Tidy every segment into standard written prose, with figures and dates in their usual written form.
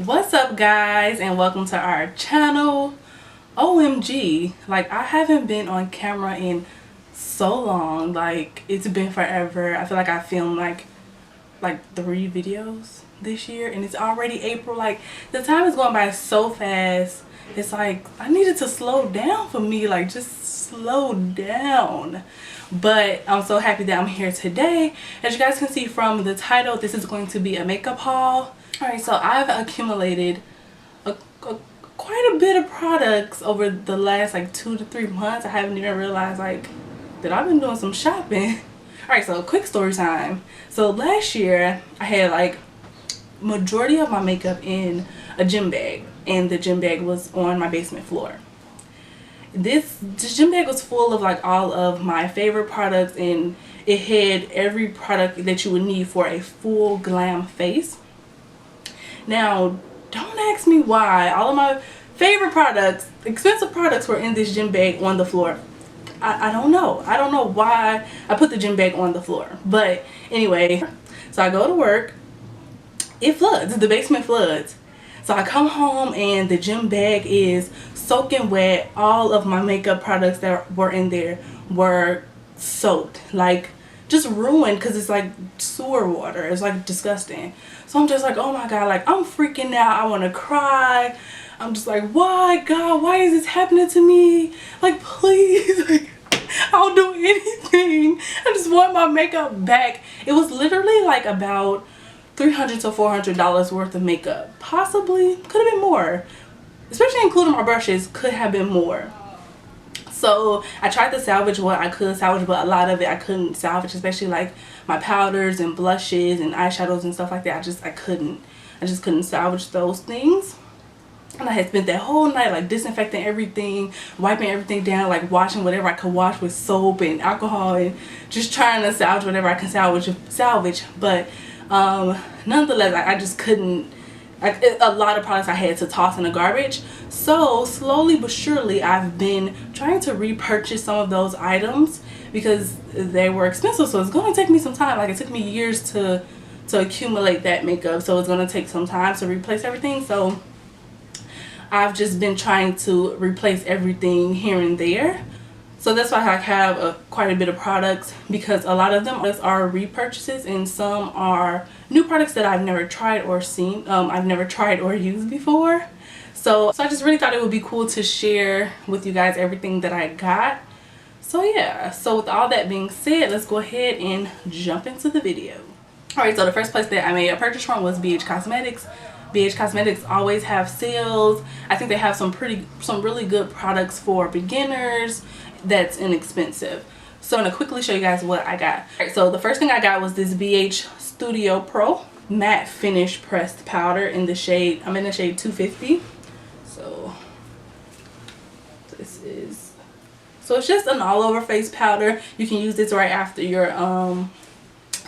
What's up guys, and welcome to our channel. OMG, like I haven't been on camera in so long. Like it's been forever. I feel like I filmed like 3 videos this year and it's already April. Like the time is going by so fast. It's like I needed to slow down for me, like just slow down. But I'm so happy that I'm here today. As you guys can see from the title, this is going to be a makeup haul. Alright, so I've accumulated quite a bit of products over the last like 2 to 3 months. I haven't even realized like that I've been doing some shopping. Alright, so quick story time. So last year I had like majority of my makeup in a gym bag, and the gym bag was on my basement floor. This gym bag was full of like all of my favorite products, and it had every product that you would need for a full glam face. Now don't ask me why all of my favorite products, expensive products, were in this gym bag on the floor. I don't know why I put the gym bag on the floor. But anyway, so I go to work, it floods, the basement floods. So I come home and the gym bag is soaking wet. All of my makeup products that were in there were soaked, like just ruined, because it's like sewer water. It's like disgusting. So I'm just like, oh my god, like I'm freaking out. I want to cry. I'm just like, why God, why is this happening to me? Like please, like I'll do anything. I just want my makeup back. It was literally like about $300 to $400 worth of makeup. Possibly, could have been more, especially including my brushes, could have been more. So I tried to salvage what I could salvage, but a lot of it I couldn't salvage, especially like my powders and blushes and eyeshadows and stuff like that. I just couldn't salvage those things. And I had spent that whole night like disinfecting everything, wiping everything down, like washing whatever I could wash with soap and alcohol, and just trying to salvage whatever I can salvage. But nonetheless, I just couldn't. A lot of products I had to toss in the garbage. So slowly but surely I've been trying to repurchase some of those items because they were expensive. So it's going to take me some time. Like it took me years to accumulate that makeup, so it's going to take some time to replace everything. So I've just been trying to replace everything here and there. So that's why I have quite a bit of products, because a lot of them are repurchases and some are new products that I've never tried or seen. I've never tried or used before. So I just really thought it would be cool to share with you guys everything that I got. So yeah, so with all that being said, let's go ahead and jump into the video. Alright, so the first place that I made a purchase from was BH Cosmetics. BH Cosmetics always have sales. I think they have some really good products for beginners that's inexpensive. So I'm gonna quickly show you guys what I got. Alright, so the first thing I got was this BH Studio Pro matte finish pressed powder in the shade, I'm in the shade 250. So this is, so it's just an all over face powder. You can use this right after your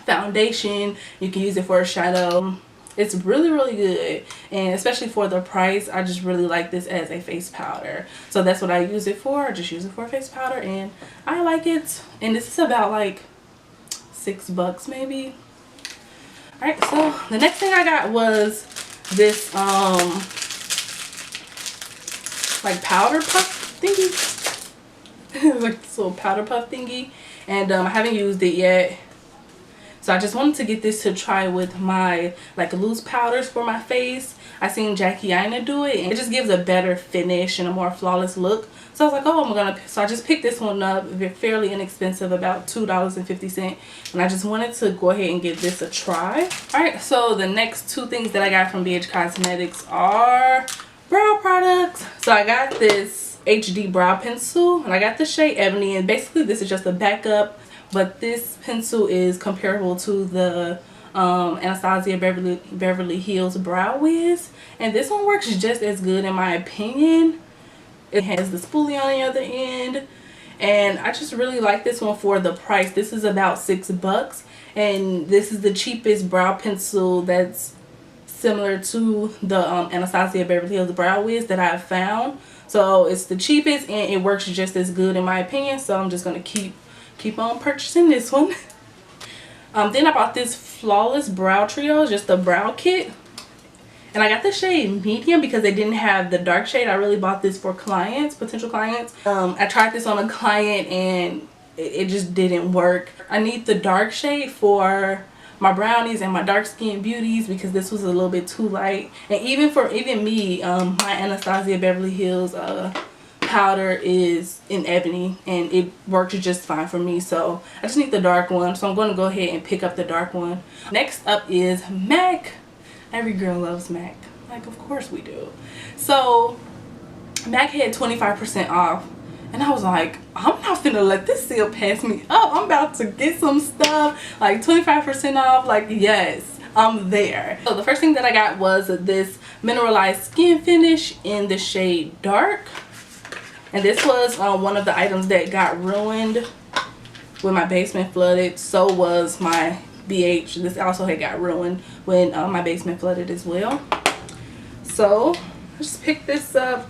foundation. You can use it for a shadow. It's really good, and especially for the price, I just really like this as a face powder. So that's what I use it for. I just use it for a face powder and I like it. And this is about like $6 maybe. Alright, so the next thing I got was this like powder puff thingy. Like this little powder puff thingy, and I haven't used it yet. So I just wanted to get this to try with my like loose powders for my face. I seen Jackie Aina do it, and it just gives a better finish and a more flawless look. So I was like, oh, so I just picked this one up. Fairly inexpensive, about $2.50, and I just wanted to go ahead and give this a try. Alright, so the next 2 things that I got from BH Cosmetics are brow products. So I got this HD brow pencil, and I got the shade Ebony, and basically this is just a backup. But this pencil is comparable to the Anastasia Beverly Hills Brow Wiz. And this one works just as good in my opinion. It has the spoolie on the other end. And I just really like this one for the price. This is about $6. And this is the cheapest brow pencil that's similar to the Anastasia Beverly Hills Brow Wiz that I've found. So it's the cheapest and it works just as good in my opinion. So I'm just going to keep on purchasing this one. Then I bought this Flawless Brow Trio, just a brow kit. And I got the shade medium because they didn't have the dark shade. I really bought this for clients, potential clients. I tried this on a client and it just didn't work. I need the dark shade for my brownies and my dark skin beauties because this was a little bit too light. And even me, my Anastasia Beverly Hills powder is in ebony and it works just fine for me, so I just need the dark one, so I'm going to go ahead and pick up the dark one. Next up is MAC. Every girl loves MAC, like of course we do. So MAC had 25% off and I was like, I'm not finna let this sale pass me up. I'm about to get some stuff, like 25% off, like yes, I'm there. So the first thing that I got was this mineralized skin finish in the shade dark. And this was one of the items that got ruined when my basement flooded. So was my BH. This also had got ruined when my basement flooded as well. So I just picked this up.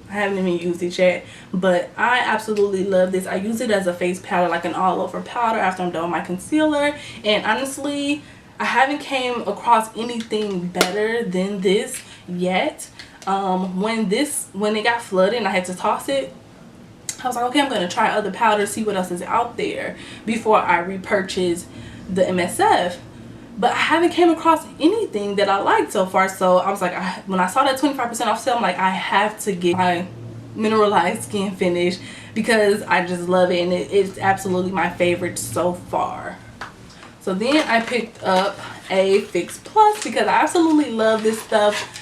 I haven't even used it yet, but I absolutely love this. I use it as a face powder, like an all over powder after I'm done with my concealer. And honestly, I haven't came across anything better than this yet. When it got flooded and I had to toss it, I was like, okay, I'm going to try other powders, see what else is out there before I repurchase the MSF. But I haven't came across anything that I liked so far. So I was like, when I saw that 25% off sale, I'm like, I have to get my mineralized skin finish because I just love it and it's absolutely my favorite so far. So then I picked up a Fix Plus because I absolutely love this stuff.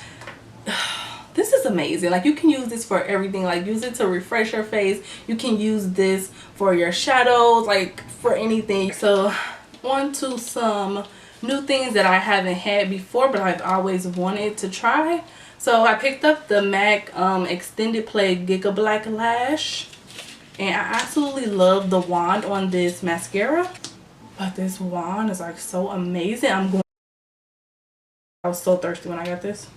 This is amazing. Like you can use this for everything. Like use it to refresh your face. You can use this for your shadows, like for anything. So on to some new things that I haven't had before but I've always wanted to try. So I picked up the MAC Extended Play Giga Black Lash. And I absolutely love the wand on this mascara. But this wand is like so amazing. I was so thirsty when I got this.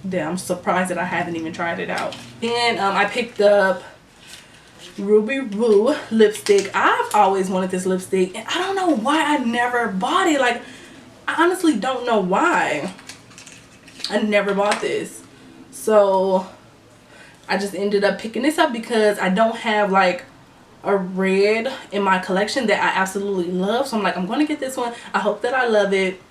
Yeah, I'm surprised that I haven't even tried it out. Then I picked up Ruby Woo lipstick. I've always wanted this lipstick and I don't know why I never bought it. Like I honestly don't know why I never bought this. So I just ended up picking this up because I don't have like a red in my collection that I absolutely love. So I'm like, I'm going to get this one. I hope that I love it.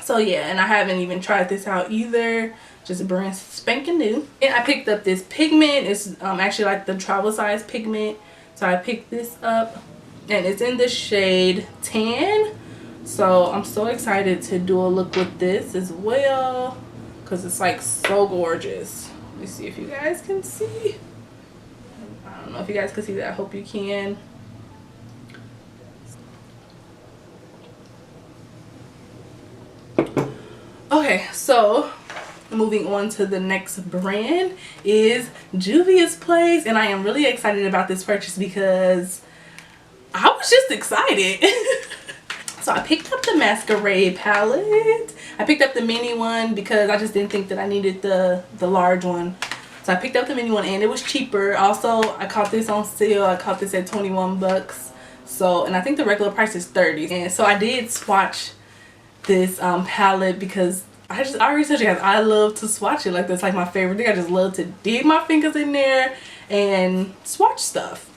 So yeah, and I haven't even tried this out either. Just brand spanking new. And I picked up this pigment. It's actually like the travel size pigment. So I picked this up and it's in the shade tan. So I'm so excited to do a look with this as well because it's like so gorgeous. Let me see if you guys can see. I don't know if you guys can see that. I hope you can. Okay, so moving on to the next brand is Juvia's Place, and I am really excited about this purchase because I was just excited. So I picked up the Masquerade palette. I picked up the mini one because I just didn't think that I needed the large one. So I picked up the mini one and it was cheaper. Also, I caught this on sale. I caught this at 21 bucks. So, and I think the regular price is 30. And so I did swatch this palette because I already told you guys I love to swatch it. Like that's like my favorite thing. I just love to dig my fingers in there and swatch stuff.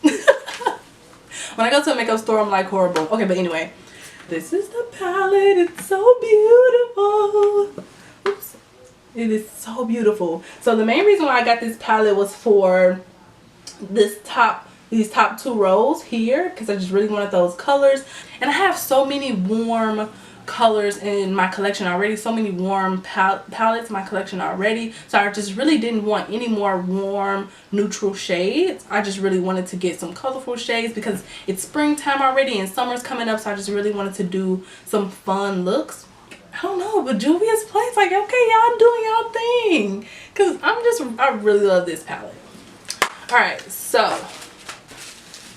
When I go to a makeup store I'm like horrible. Okay, but anyway, this is the palette. It's so beautiful. Oops. It is so beautiful. So the main reason why I got this palette was for these top two rows here because I just really wanted those colors. And I have so many warm colors in my collection already, so many warm palettes in my collection already, so I just really didn't want any more warm neutral shades. I just really wanted to get some colorful shades because it's springtime already and summer's coming up, so I just really wanted to do some fun looks. I don't know, but Juvia's Place, like, okay, y'all doing y'all thing because I really love this palette. All right, so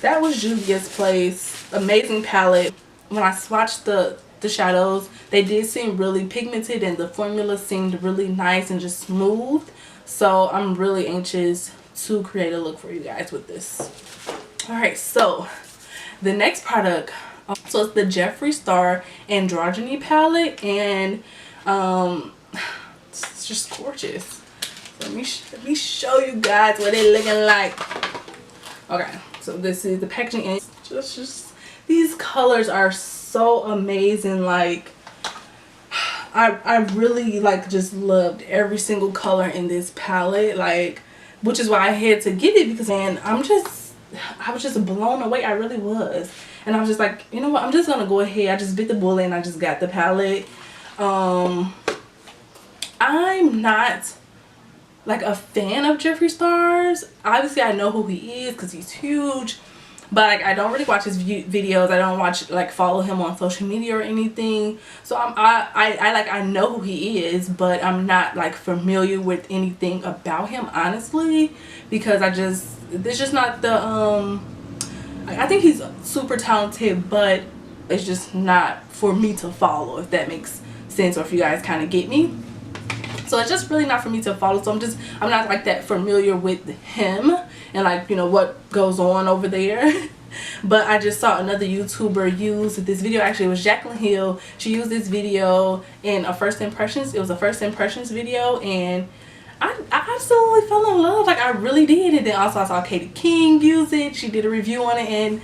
that was Juvia's Place. Amazing palette. When I swatched the shadows, they did seem really pigmented and the formula seemed really nice and just smooth. So I'm really anxious to create a look for you guys with this. Alright, so the next product, so it's the Jeffree Star Androgyny palette, and just gorgeous. So let me show you guys what they're looking like. Okay, so this is the packaging, and just these colors are so amazing. Like I really like just loved every single color in this palette, like, which is why I had to get it, because man, I was just blown away. I really was. And I was just like, you know what, I'm just gonna go ahead. I just bit the bullet and I just got the palette. I'm not like a fan of Jeffree Star's. Obviously I know who he is because he's huge, but like I don't really watch his videos. I don't watch, like, follow him on social media or anything. So I know who he is, but I'm not like familiar with anything about him, honestly, because it's just not the I think he's super talented, but it's just not for me to follow, if that makes sense, or if you guys kind of get me. So it's just really not for me to follow. So I'm not like that familiar with him and, like, you know, what goes on over there. But I just saw another YouTuber use this video. Actually, it was Jaclyn Hill. She used this video in a first impressions. It was a first impressions video, and I absolutely fell in love. Like, I really did. And then also I saw Katie King use it. She did a review on it, and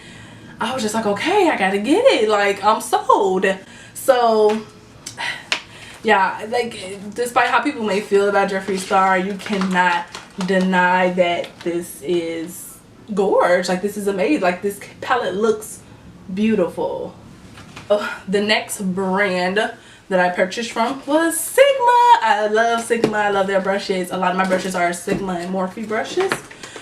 I was just like, okay, I gotta get it. Like, I'm sold. So yeah, like, despite how people may feel about Jeffree Star, you cannot deny that this is gorgeous. Like, this is amazing. Like, this palette looks beautiful. The next brand that I purchased from was Sigma. I love Sigma. I love their brushes. A lot of my brushes are Sigma and Morphe brushes.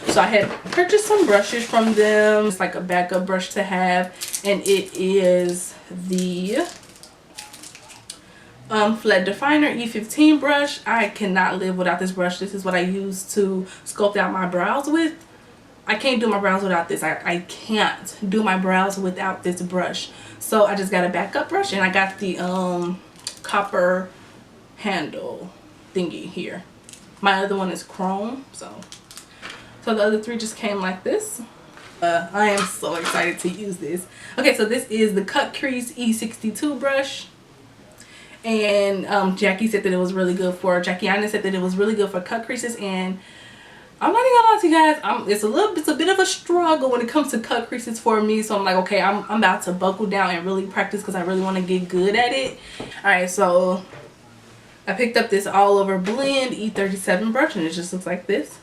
So I had purchased some brushes from them. It's like a backup brush to have, and it is the Flat Definer E15 brush. I cannot live without this brush. This is what I use to sculpt out my brows with. I can't do my brows without this. I can't do my brows without this brush. So I just got a backup brush, and I got the copper handle thingy here. My other one is chrome. So the other three just came like this. I am so excited to use this. Okay, so this is the Cut Crease E62 brush. And Jackie said that it was really good for, Jackie said that it was really good for cut creases, and I'm not even gonna lie to you guys, it's a bit of a struggle when it comes to cut creases for me. So I'm like, okay, I'm about to buckle down and really practice, because I really want to get good at it. Alright, so I picked up this all over blend E37 brush, and it just looks like this.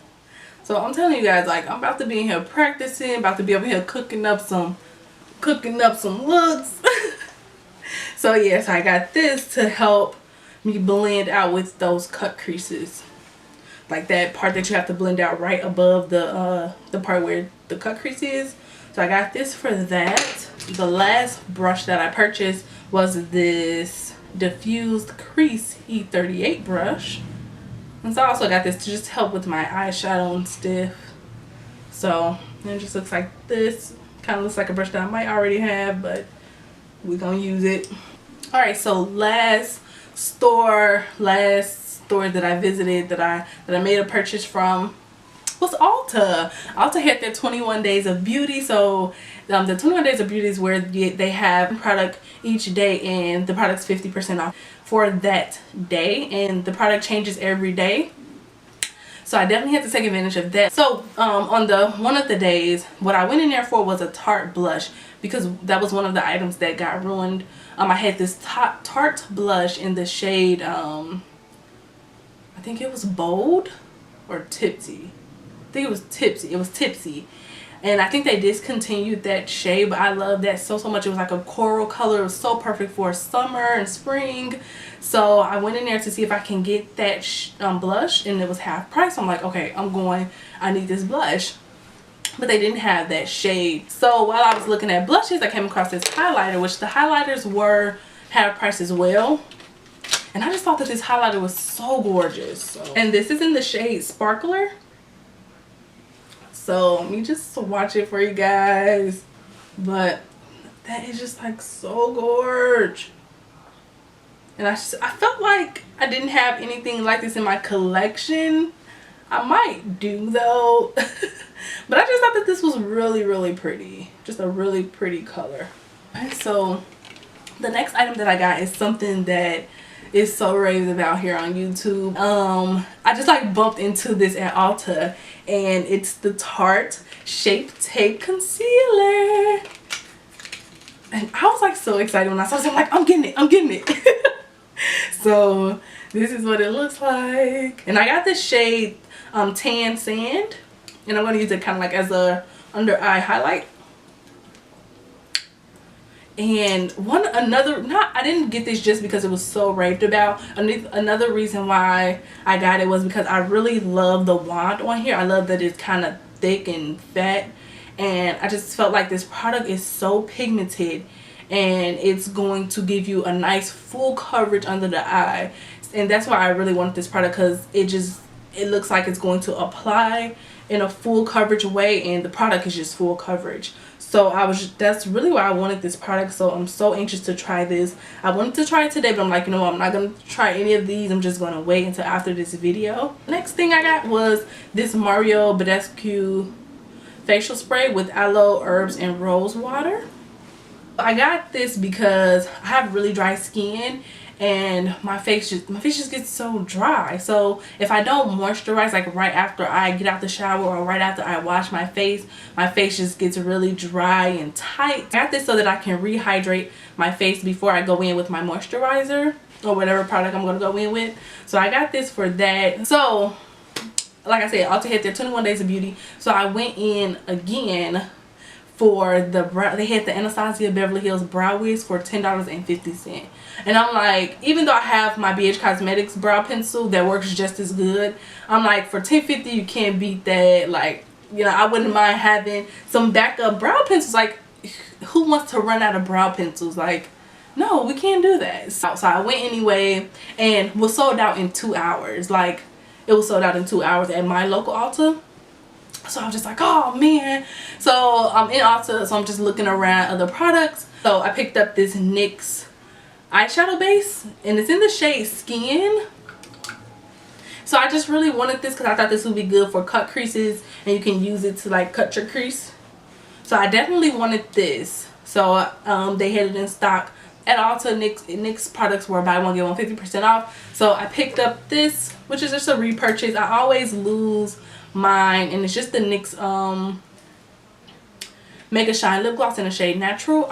So I'm telling you guys, like, I'm about to be in here practicing, about to be over here cooking up some looks. So yes, I got this to help me blend out with those cut creases, like that part that you have to blend out right above the part where the cut crease is. So I got this for that. The last brush that I purchased was this diffused crease E38 brush, and so I also got this to just help with my eyeshadow and stuff. So it just looks like this. Kind of looks like a brush that I might already have, but we're gonna use it. All right, so last store that I visited, that I made a purchase from, was Ulta. Ulta had their 21 days of beauty. So the 21 days of beauty is where they have product each day, and the product's 50% off for that day, and the product changes every day. So I definitely had to take advantage of that. So on one of the days, what I went in there for was a Tarte blush, because that was one of the items that got ruined. I had this Tarte blush in the shade, I think it was Bold or Tipsy. I think it was Tipsy. It was Tipsy. And I think they discontinued that shade, but I love that so much. It was like a coral color. It was so perfect for summer and spring. So I went in there to see if I can get that blush, and it was half price. I'm like, okay, I need this blush. But they didn't have that shade. So while I was looking at blushes, I came across this highlighter, which the highlighters were half price as well. And I just thought that this highlighter was so gorgeous. So, and this is in the shade Sparkler. So let me just swatch it for you guys. But that is just like so gorgeous. And I felt like I didn't have anything like this in my collection. I might do though. But I just thought that this was really, really pretty. Just a really pretty color. Alright, so the next item that I got is something that is so raved about here on YouTube. I just like bumped into this at Ulta, and it's the Tarte Shape Tape Concealer. And I was like so excited when I saw this. I'm like, I'm getting it. So this is what it looks like. And I got this shade Tan Sand, and I'm going to use it kind of like as a under eye highlight. And I didn't get this just because it was so raved about. Another reason why I got it was because I really love the wand on here. I love that it's kind of thick and fat, and I just felt like this product is so pigmented, and it's going to give you a nice full coverage under the eye. And that's why I really wanted this product, because it looks like it's going to apply in a full coverage way, and the product is just full coverage. So that's really why I wanted this product. So I'm so anxious to try this. I wanted to try it today, but I'm like, you know what, I'm not going to try any of these. I'm just going to wait until after this video. Next thing I got was this Mario Badescu facial spray with aloe, herbs, and rose water. I got this because I have really dry skin, and my face just gets so dry. So if I don't moisturize, like right after I get out the shower or right after I wash my face just gets really dry and tight. I got this so that I can rehydrate my face before I go in with my moisturizer or whatever product I'm going to go in with. So I got this for that. So like I said, Ulta had their 21 days of beauty, so I went in again for the brow. They had the Anastasia Beverly Hills brow wigs for $10.50. And I'm like, even though I have my BH Cosmetics brow pencil that works just as good, I'm like, for $10.50 you can't beat that. Like, you know, I wouldn't mind having some backup brow pencils. Like, who wants to run out of brow pencils? Like, no, we can't do that. So I went anyway, and was sold out in 2 hours. Like, it was sold out in 2 hours at my local Ulta. So I'm just like, oh man. So I'm in Ulta, so I'm just looking around other products. So I picked up this NYX eyeshadow base, and it's in the shade Skin. So I just really wanted this because I thought this would be good for cut creases, and you can use it to like cut your crease. So I definitely wanted this. So they had it in stock at Ulta. NYX products were buy one get one 50% off. So I picked up this, which is just a repurchase. I always lose mine, and it's just the NYX Mega Shine lip gloss in the shade Natural.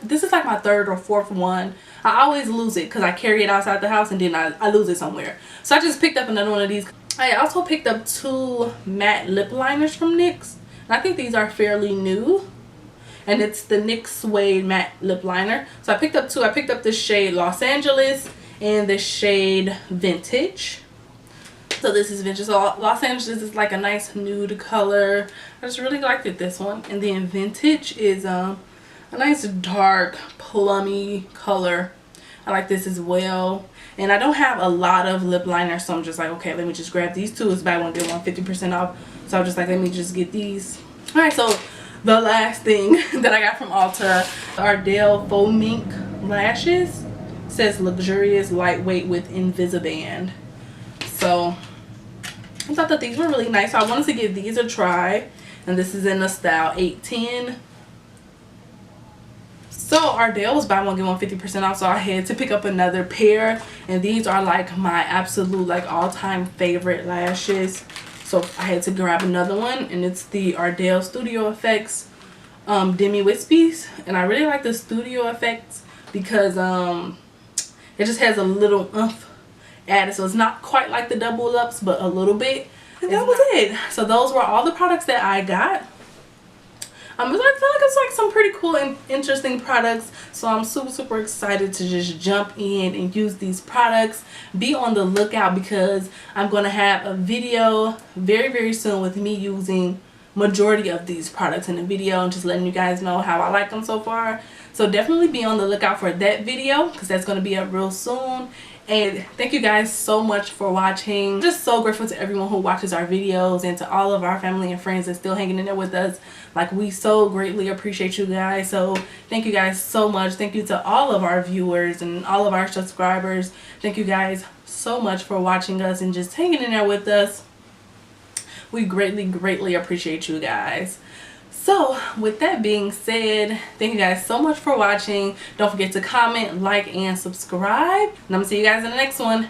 This is like my third or fourth one. I always lose it because I carry it outside the house, and then I lose it somewhere. So I just picked up another one of these. I also picked up 2 matte lip liners from NYX, and I think these are fairly new, and it's the NYX Suede matte lip liner. So I picked up 2. I picked up the shade Los Angeles and the shade Vintage. So this is Vintage. So Los Angeles is like a nice nude color. I just really liked it, this one. And then Vintage is a nice dark plummy color. I like this as well. And I don't have a lot of lip liners, so I'm just like, okay, let me just grab these 2. It's buy one get one 50% off. So I'm just like, let me just get these. Alright, so the last thing that I got from Ulta, Ardell Faux Mink lashes. It says luxurious lightweight with Invisiband. So I thought that these were really nice, so I wanted to give these a try, and this is in the style 810. So Ardell was buy one get one 50% off, so I had to pick up another pair, and these are like my absolute like all-time favorite lashes. So I had to grab another one, and it's the Ardell Studio Effects Demi Wispies, and I really like the Studio Effects because it just has a little added, so it's not quite like the double ups, but a little bit. And that was it. So those were all the products that I got. I feel like it's like some pretty cool and interesting products, so I'm super excited to just jump in and use these products. Be on the lookout because I'm going to have a video very soon with me using majority of these products in the video and just letting you guys know how I like them so far. So definitely be on the lookout for that video because that's going to be up real soon. And thank you guys so much for watching. I'm just so grateful to everyone who watches our videos, and to all of our family and friends that's still hanging in there with us. Like, we so greatly appreciate you guys. So thank you guys so much. Thank you to all of our viewers and all of our subscribers. Thank you guys so much for watching us and just hanging in there with us. We greatly appreciate you guys. So with that being said, thank you guys so much for watching. Don't forget to comment, like, and subscribe, and I'm gonna see you guys in the next one.